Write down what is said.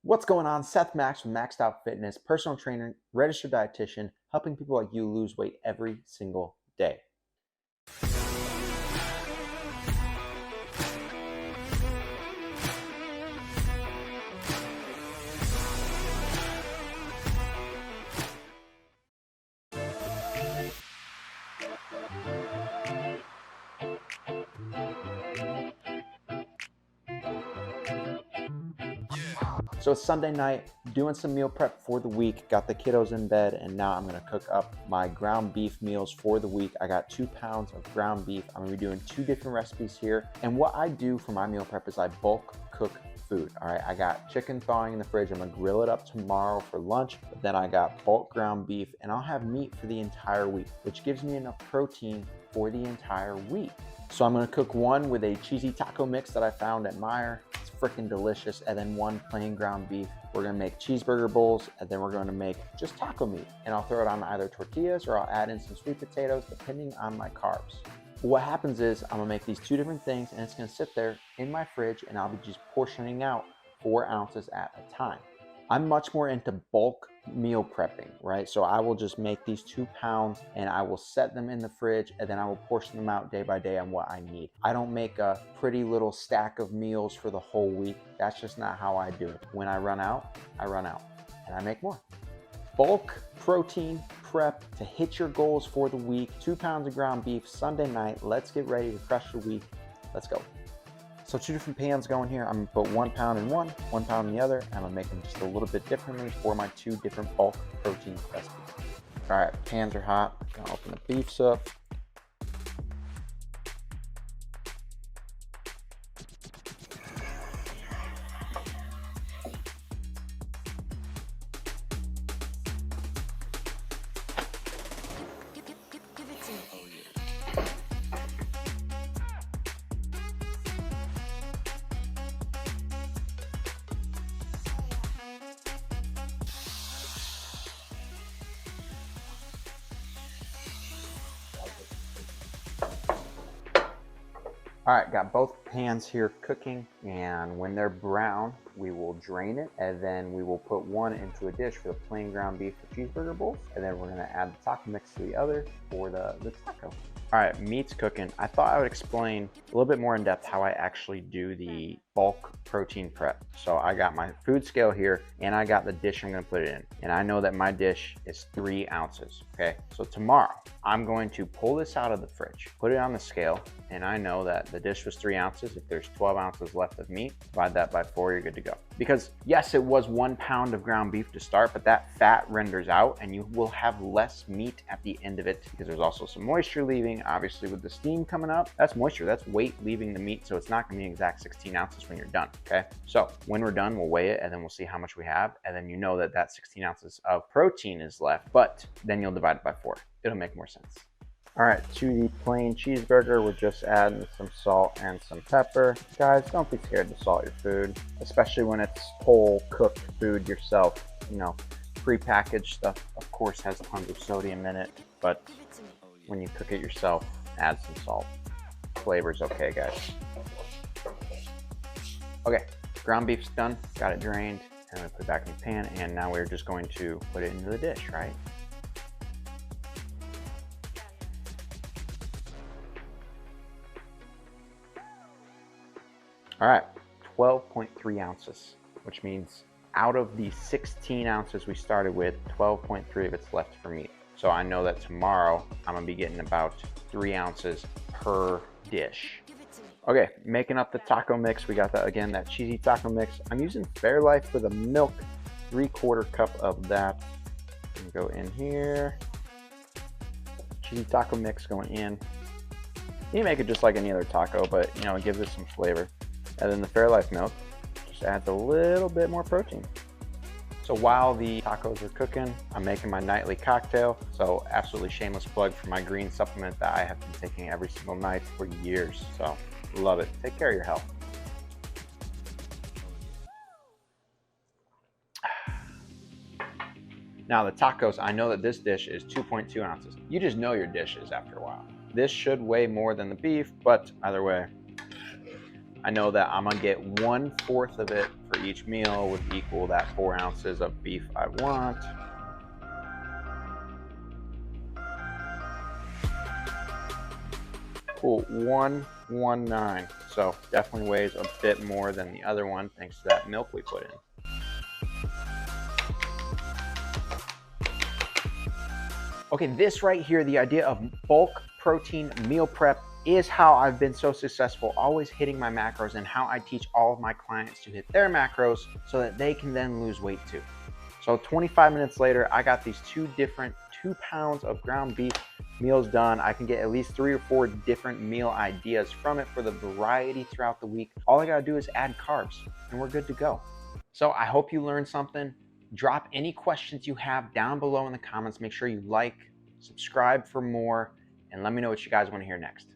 What's going on? Seth Max from Maxed Out Fitness, personal trainer, registered dietitian, helping people like you lose weight every single day. So it's Sunday night, doing some meal prep for the week, got the kiddos in bed, and now I'm gonna cook up my ground beef meals for the week. I got 2 pounds of ground beef. I'm gonna be doing 2 different recipes here. And what I do for my meal prep is I bulk cook food. All right, I got chicken thawing in the fridge. I'm gonna grill it up tomorrow for lunch, but then I got bulk ground beef, and I'll have meat for the entire week, which gives me enough protein for the entire week. So I'm gonna cook one with a cheesy taco mix that I found at Meijer. It's freaking delicious. And then one plain ground beef. We're gonna make cheeseburger bowls, and then we're gonna make just taco meat. And I'll throw it on either tortillas or I'll add in some sweet potatoes, depending on my carbs. But what happens is I'm gonna make these 2 different things, and it's gonna sit there in my fridge, and I'll be just portioning out 4 ounces at a time. I'm much more into bulk meal prepping, right? So I will just make these 2 pounds and I will set them in the fridge, and then I will portion them out day by day on what I need. I don't make a pretty little stack of meals for the whole week. That's just not how I do it. When I run out, and I make more. Bulk protein prep to hit your goals for the week. 2 pounds of ground beef Sunday night. Let's get ready to crush the week. Let's go. So 2 different pans going here. I'm gonna put 1 pound in one, 1 pound in the other. I'm gonna make them just a little bit differently for my 2 different bulk protein recipes. All right, pans are hot. I'm gonna open the beefs up. Give it to me. Oh, yeah. All right, got both pans here cooking, and when they're brown, we will drain it, and then we will put one into a dish for the plain ground beef for cheeseburger bowls, and then we're gonna add the taco mix to the other for the taco. All right, meat's cooking. I thought I would explain a little bit more in depth how I actually do the bulk protein prep. So I got my food scale here, and I got the dish I'm gonna put it in. And I know that my dish is 3 ounces, okay? So tomorrow, I'm going to pull this out of the fridge, put it on the scale, and I know that the dish was 3 ounces. If there's 12 ounces left of meat, divide that by 4, you're good to go. Because yes, it was 1 pound of ground beef to start, but that fat renders out and you will have less meat at the end of it, because there's also some moisture leaving. Obviously with the steam coming up, that's moisture, that's weight leaving the meat. So it's not gonna be an exact 16 ounces when you're done, okay? So when we're done, we'll weigh it, and then we'll see how much we have. And then you know that that 16 ounces of protein is left, but then you'll divide it by 4. It'll make more sense. All right, to the plain cheeseburger, we're just adding some salt and some pepper. Guys, don't be scared to salt your food, especially when it's whole cooked food yourself. You know, prepackaged stuff, of course, has tons of sodium in it, but when you cook it yourself, add some salt. Flavor's okay, guys. Okay, ground beef's done, got it drained, and I'm gonna put it back in the pan, and now we're just going to put it into the dish, right? All right, 12.3 ounces, which means out of the 16 ounces we started with, 12.3 of it's left for meat. So I know that tomorrow I'm gonna be getting about 3 ounces per dish. Okay, making up the taco mix. We got that again, that cheesy taco mix. I'm using Fairlife for the milk, 3/4 cup of that. Go in here. Cheesy taco mix going in. You can make it just like any other taco, but you know, it gives it some flavor. And then the Fairlife milk just adds a little bit more protein. So while the tacos are cooking, I'm making my nightly cocktail. So absolutely shameless plug for my green supplement that I have been taking every single night for years. So love it. Take care of your health. Now the tacos, I know that this dish is 2.2 ounces. You just know your dishes after a while. This should weigh more than the beef, but either way, I know that I'm gonna get 1/4 of it for each meal would equal that 4 ounces of beef I want. Cool, 119. So definitely weighs a bit more than the other one thanks to that milk we put in. Okay, this right here, the idea of bulk protein meal prep, is how I've been so successful, always hitting my macros, and how I teach all of my clients to hit their macros so that they can then lose weight too. So 25 minutes later, I got these 2 pounds of ground beef meals done. I can get at least 3 or 4 different meal ideas from it for the variety throughout the week. All I gotta do is add carbs and we're good to go. So I hope you learned something. Drop any questions you have down below in the comments. Make sure you like, subscribe for more, and let me know what you guys want to hear next.